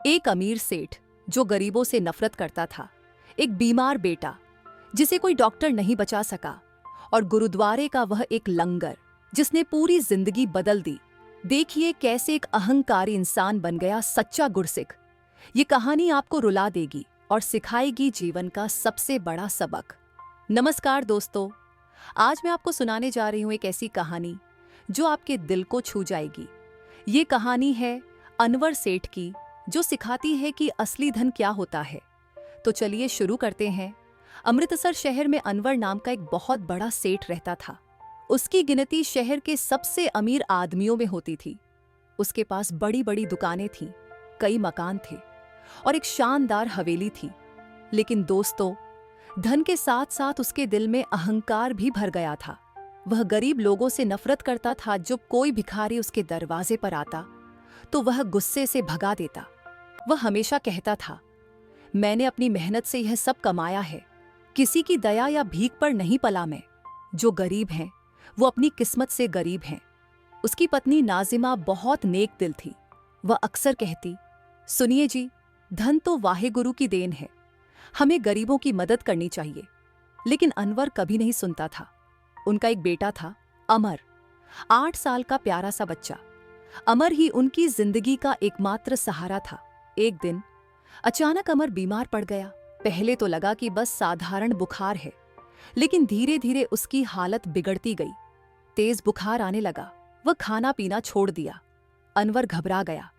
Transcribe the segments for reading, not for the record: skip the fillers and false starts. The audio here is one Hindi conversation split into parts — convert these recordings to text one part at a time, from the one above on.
एक अमीर सेठ जो गरीबों से नफरत करता था, एक बीमार बेटा जिसे कोई डॉक्टर नहीं बचा सका, और गुरुद्वारे का वह एक लंगर जिसने पूरी जिंदगी बदल दी। देखिए कैसे एक अहंकारी इंसान बन गया सच्चा गुरसिख। ये कहानी आपको रुला देगी और सिखाएगी जीवन का सबसे बड़ा सबक। नमस्कार दोस्तों, आज मैं आपको सुनाने जा रही हूँ एक ऐसी कहानी जो आपके दिल को छू जाएगी। ये कहानी है अनवर सेठ की, जो सिखाती है कि असली धन क्या होता है। तो चलिए शुरू करते हैं। अमृतसर शहर में अनवर नाम का एक बहुत बड़ा सेठ रहता था। उसकी गिनती शहर के सबसे अमीर आदमियों में होती थी। उसके पास बड़ी बड़ी दुकानें थीं, कई मकान थे और एक शानदार हवेली थी। लेकिन दोस्तों, धन के साथ साथ उसके दिल में अहंकार भी भर गया था। वह गरीब लोगों से नफरत करता था। जब कोई भिखारी उसके दरवाजे पर आता तो वह गुस्से से भगा देता। वह हमेशा कहता था, मैंने अपनी मेहनत से यह सब कमाया है, किसी की दया या भीख पर नहीं पला मैं। जो गरीब हैं वो अपनी किस्मत से गरीब हैं। उसकी पत्नी नाजिमा बहुत नेक दिल थी। वह अक्सर कहती, सुनिए जी, धन तो वाहेगुरु की देन है, हमें गरीबों की मदद करनी चाहिए। लेकिन अनवर कभी नहीं सुनता था। उनका एक बेटा था, अमर, 8 साल का प्यारा सा बच्चा। अमर ही उनकी जिंदगी का एकमात्र सहारा था। एक दिन अचानक अमर बीमार पड़ गया। पहले तो लगा कि बस साधारण बुखार है, लेकिन धीरे धीरे उसकी हालत बिगड़ती गई। तेज बुखार आने लगा। वह खाना पीना छोड़ दिया। अनवर घबरा गया।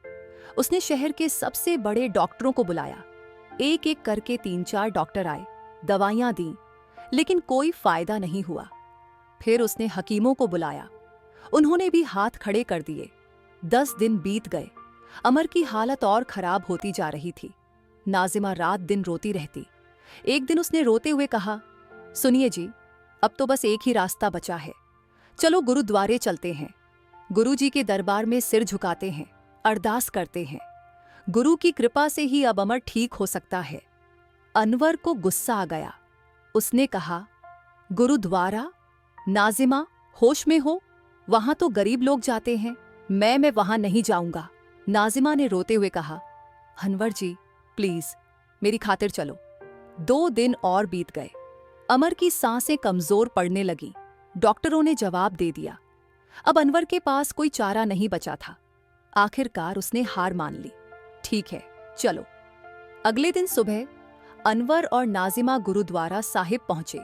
उसने शहर के सबसे बड़े डॉक्टरों को बुलाया। एक एक करके 3-4 डॉक्टर आए, दवाइयां दी, लेकिन कोई फायदा नहीं हुआ। फिर उसने हकीमों को बुलाया, उन्होंने भी हाथ खड़े कर दिए। 10 दिन बीत गए। अमर की हालत और खराब होती जा रही थी। नाजिमा रात दिन रोती रहती। एक दिन उसने रोते हुए कहा, सुनिए जी, अब तो बस एक ही रास्ता बचा है, चलो गुरुद्वारे चलते हैं। गुरुजी के दरबार में सिर झुकाते हैं, अरदास करते हैं। गुरु की कृपा से ही अब अमर ठीक हो सकता है। अनवर को गुस्सा आ गया। उसने कहा, गुरुद्वारा? नाजिमा, होश में हो? वहां तो गरीब लोग जाते हैं, मैं वहां नहीं जाऊंगा। नाजिमा ने रोते हुए कहा, अनवर जी प्लीज मेरी खातिर चलो। 2 दिन और बीत गए। अमर की सांसें कमजोर पड़ने लगी। डॉक्टरों ने जवाब दे दिया। अब अनवर के पास कोई चारा नहीं बचा था। आखिरकार उसने हार मान ली। ठीक है, चलो। अगले दिन सुबह अनवर और नाजिमा गुरुद्वारा साहिब पहुंचे।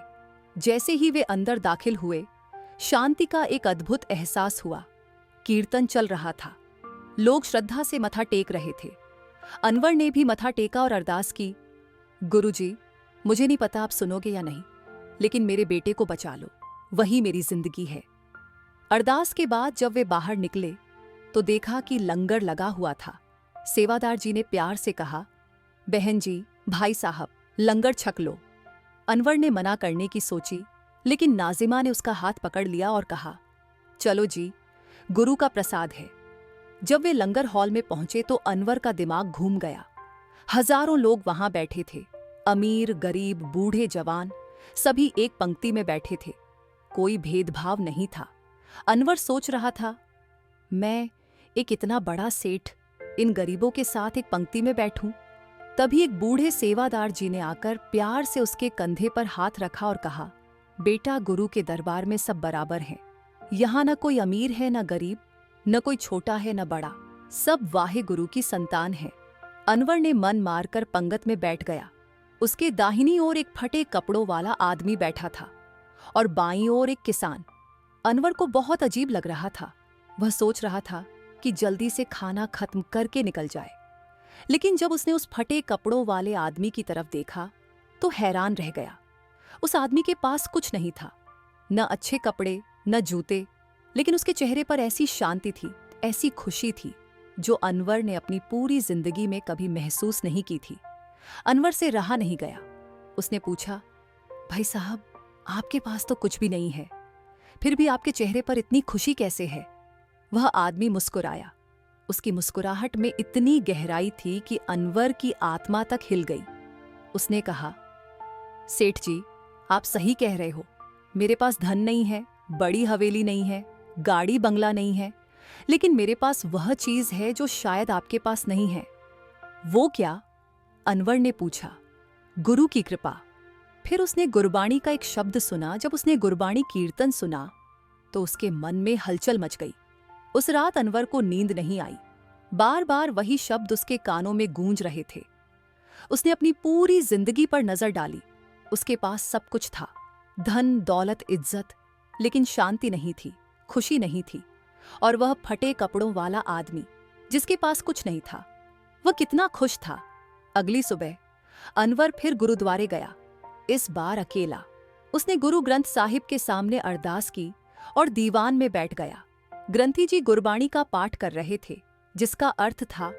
जैसे ही वे अंदर दाखिल हुए, शांति का एक अद्भुत एहसास हुआ। कीर्तन चल रहा था, लोग श्रद्धा से मथा टेक रहे थे। अनवर ने भी मथा टेका और अरदास की, गुरुजी, मुझे नहीं पता आप सुनोगे या नहीं, लेकिन मेरे बेटे को बचा लो, वही मेरी जिंदगी है। अरदास के बाद जब वे बाहर निकले तो देखा कि लंगर लगा हुआ था। सेवादार जी ने प्यार से कहा, बहन जी, भाई साहब, लंगर छक लो। अनवर ने मना करने की सोची, लेकिन नाजिमा ने उसका हाथ पकड़ लिया और कहा, चलो जी, गुरु का प्रसाद है। जब वे लंगर हॉल में पहुंचे तो अनवर का दिमाग घूम गया। हजारों लोग वहां बैठे थे, अमीर, गरीब, बूढ़े, जवान, सभी एक पंक्ति में बैठे थे। कोई भेदभाव नहीं था। अनवर सोच रहा था, मैं एक इतना बड़ा सेठ इन गरीबों के साथ एक पंक्ति में बैठूं। तभी एक बूढ़े सेवादार जी ने आकर प्यार से उसके कंधे पर हाथ रखा और कहा, बेटा, गुरु के दरबार में सब बराबर हैं। यहाँ न कोई अमीर है न गरीब, न कोई छोटा है न बड़ा, सब वाहे गुरु की संतान है। अनवर ने मन मारकर पंगत में बैठ गया। उसके दाहिनी ओर एक फटे कपड़ों वाला आदमी बैठा था और बाईं ओर एक किसान। अनवर को बहुत अजीब लग रहा था। वह सोच रहा था कि जल्दी से खाना खत्म करके निकल जाए। लेकिन जब उसने उस फटे कपड़ों वाले आदमी की तरफ देखा तो हैरान रह गया। उस आदमी के पास कुछ नहीं था, न अच्छे कपड़े न जूते, लेकिन उसके चेहरे पर ऐसी शांति थी, ऐसी खुशी थी जो अनवर ने अपनी पूरी जिंदगी में कभी महसूस नहीं की थी। अनवर से रहा नहीं गया। उसने पूछा, भाई साहब, आपके पास तो कुछ भी नहीं है, फिर भी आपके चेहरे पर इतनी खुशी कैसे है? वह आदमी मुस्कुराया। उसकी मुस्कुराहट में इतनी गहराई थी कि अनवर की आत्मा तक हिल गई। उसने कहा, सेठ जी, आप सही कह रहे हो, मेरे पास धन नहीं है, बड़ी हवेली नहीं है, गाड़ी बंगला नहीं है, लेकिन मेरे पास वह चीज है जो शायद आपके पास नहीं है। वो क्या? अनवर ने पूछा। गुरु की कृपा। फिर उसने गुरबाणी का एक शब्द सुना। जब उसने गुरबाणी कीर्तन सुना तो उसके मन में हलचल मच गई। उस रात अनवर को नींद नहीं आई। बार बार वही शब्द उसके कानों में गूंज रहे थे। उसने अपनी पूरी जिंदगी पर नजर डाली। उसके पास सब कुछ था, धन, दौलत, इज्जत, लेकिन शांति नहीं थी, खुशी नहीं थी। और वह फटे कपड़ों वाला आदमी जिसके पास कुछ नहीं था, वह कितना खुश था। अगली सुबह अनवर फिर गुरुद्वारे गया, इस बार अकेला। उसने गुरु ग्रंथ साहिब के सामने अरदास की और दीवान में बैठ गया। ग्रंथी जी गुरबाणी का पाठ कर रहे थे, जिसका अर्थ था,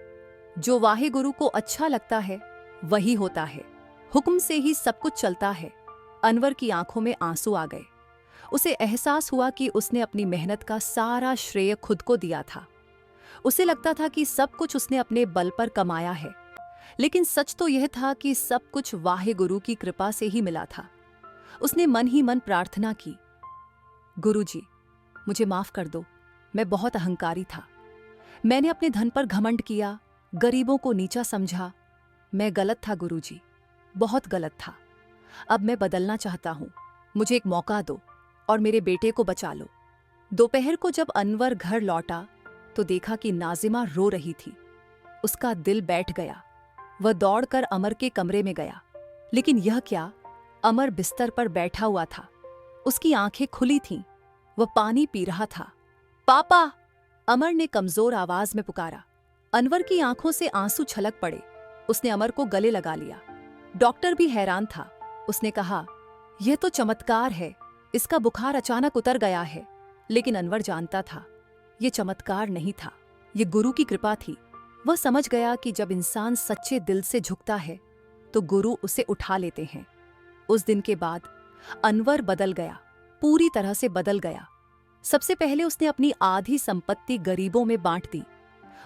जो वाहे गुरु को अच्छा लगता है वही होता है, हुक्म से ही सब कुछ चलता है। अनवर की आंखों में आंसू आ गए। उसे एहसास हुआ कि उसने अपनी मेहनत का सारा श्रेय खुद को दिया था। उसे लगता था कि सब कुछ उसने अपने बल पर कमाया है, लेकिन सच तो यह था कि सब कुछ वाहे गुरु की कृपा से ही मिला था। उसने मन ही मन प्रार्थना की, गुरुजी, मुझे माफ कर दो, मैं बहुत अहंकारी था। मैंने अपने धन पर घमंड किया, गरीबों को नीचा समझा। मैं गलत था गुरुजी, बहुत गलत था। अब मैं बदलना चाहता हूं। मुझे एक मौका दो और मेरे बेटे को बचा लो। दोपहर को जब अनवर घर लौटा तो देखा कि नाजिमा रो रही थी। उसका दिल बैठ गया। वह दौड़कर अमर के कमरे में गया, लेकिन यह क्या, अमर बिस्तर पर बैठा हुआ था। उसकी आंखें खुली थीं। वह पानी पी रहा था। पापा! अमर ने कमजोर आवाज में पुकारा। अनवर की आंखों से आंसू छलक पड़े। उसने अमर को गले लगा लिया। डॉक्टर भी हैरान था। उसने कहा, यह तो चमत्कार है, इसका बुखार अचानक उतर गया है। लेकिन अनवर जानता था, यह चमत्कार नहीं था, यह गुरु की कृपा थी। वह समझ गया कि जब इंसान सच्चे दिल से झुकता है तो गुरु उसे उठा लेते हैं। उस दिन के बाद अनवर बदल गया, पूरी तरह से बदल गया। सबसे पहले उसने अपनी आधी संपत्ति गरीबों में बांट दी।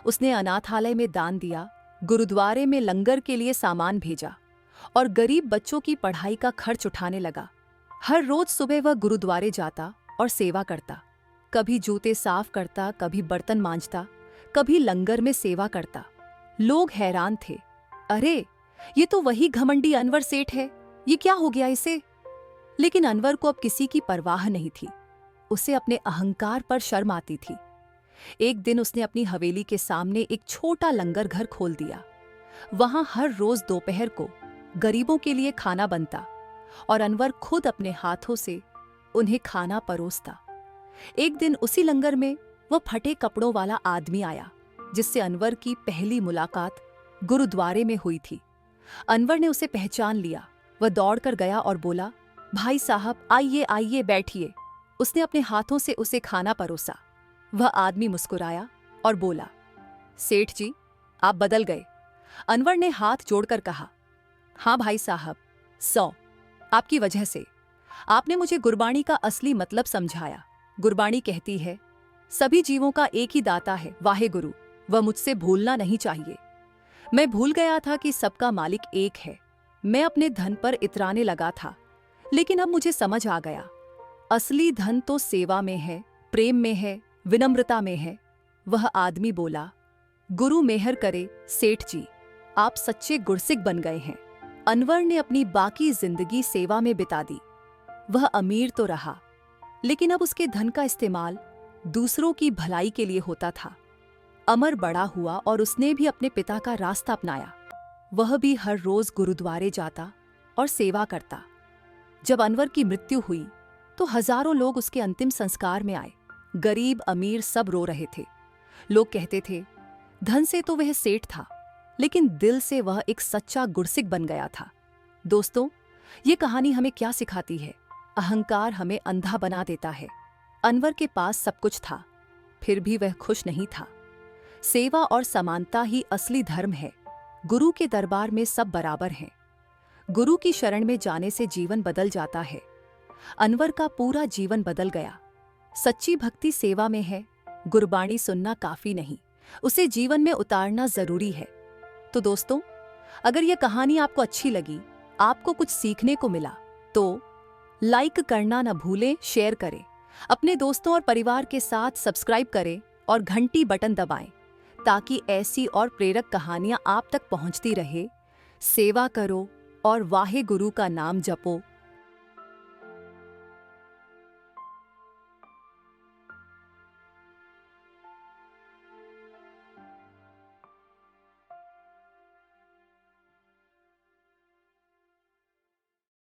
उसने अनाथालय में दान दिया, गुरुद्वारे में लंगर के लिए सामान भेजा और गरीब बच्चों की पढ़ाई का खर्च उठाने लगा। हर रोज सुबह वह गुरुद्वारे जाता और सेवा करता। कभी जूते साफ करता, कभी बर्तन मांजता, कभी लंगर में सेवा करता। लोग हैरान थे, अरे ये तो वही घमंडी अनवर सेठ है, ये क्या हो गया इसे? लेकिन अनवर को अब किसी की परवाह नहीं थी। उसे अपने अहंकार पर शर्म आती थी। एक दिन उसने अपनी हवेली के सामने एक छोटा लंगर घर खोल दिया। वहां हर रोज दोपहर को गरीबों के लिए खाना बनता और अनवर खुद अपने हाथों से उन्हें खाना परोसता। एक दिन उसी लंगर में वह फटे कपड़ों वाला आदमी आया, जिससे अनवर की पहली मुलाकात गुरुद्वारे में हुई थी। अनवर ने उसे पहचान लिया। वह दौड़कर गया और बोला, भाई साहब, आइए आइए, बैठिए। उसने अपने हाथों से उसे खाना परोसा। वह आदमी मुस्कुराया और बोला, सेठ जी, आप बदल गए। अनवर ने हाथ जोड़कर कहा, हाँ भाई साहब, 100 आपकी वजह से। आपने मुझे गुरबाणी का असली मतलब समझाया। गुरबाणी कहती है, सभी जीवों का एक ही दाता है, वाहे गुरु। वह मुझसे भूलना नहीं चाहिए। मैं भूल गया था कि सबका मालिक एक है। मैं अपने धन पर इतराने लगा था, लेकिन अब मुझे समझ आ गया, असली धन तो सेवा में है, प्रेम में है, विनम्रता में है। वह आदमी बोला, गुरु मेहर करे सेठ जी, आप सच्चे गुरसिक बन गए हैं। अनवर ने अपनी बाकी जिंदगी सेवा में बिता दी। वह अमीर तो रहा, लेकिन अब उसके धन का इस्तेमाल दूसरों की भलाई के लिए होता था। अमर बड़ा हुआ और उसने भी अपने पिता का रास्ता अपनाया। वह भी हर रोज गुरुद्वारे जाता और सेवा करता। जब अनवर की मृत्यु हुई तो हजारों लोग उसके अंतिम संस्कार में आए। गरीब अमीर सब रो रहे थे। लोग कहते थे, धन से तो वह सेठ था, लेकिन दिल से वह एक सच्चा गुरसिक बन गया था। दोस्तों, ये कहानी हमें क्या सिखाती है? अहंकार हमें अंधा बना देता है। अनवर के पास सब कुछ था, फिर भी वह खुश नहीं था। सेवा और समानता ही असली धर्म है। गुरु के दरबार में सब बराबर हैं। गुरु की शरण में जाने से जीवन बदल जाता है। अनवर का पूरा जीवन बदल गया। सच्ची भक्ति सेवा में है। गुरबाणी सुनना काफी नहीं, उसे जीवन में उतारना जरूरी है। तो दोस्तों, अगर यह कहानी आपको अच्छी लगी, आपको कुछ सीखने को मिला, तो लाइक करना न भूलें, शेयर करें, अपने दोस्तों और परिवार के साथ सब्सक्राइब करें और घंटी बटन दबाएं, ताकि ऐसी और प्रेरक कहानियां आप तक पहुंचती रहे। सेवा करो और वाहे गुरु का नाम जपो।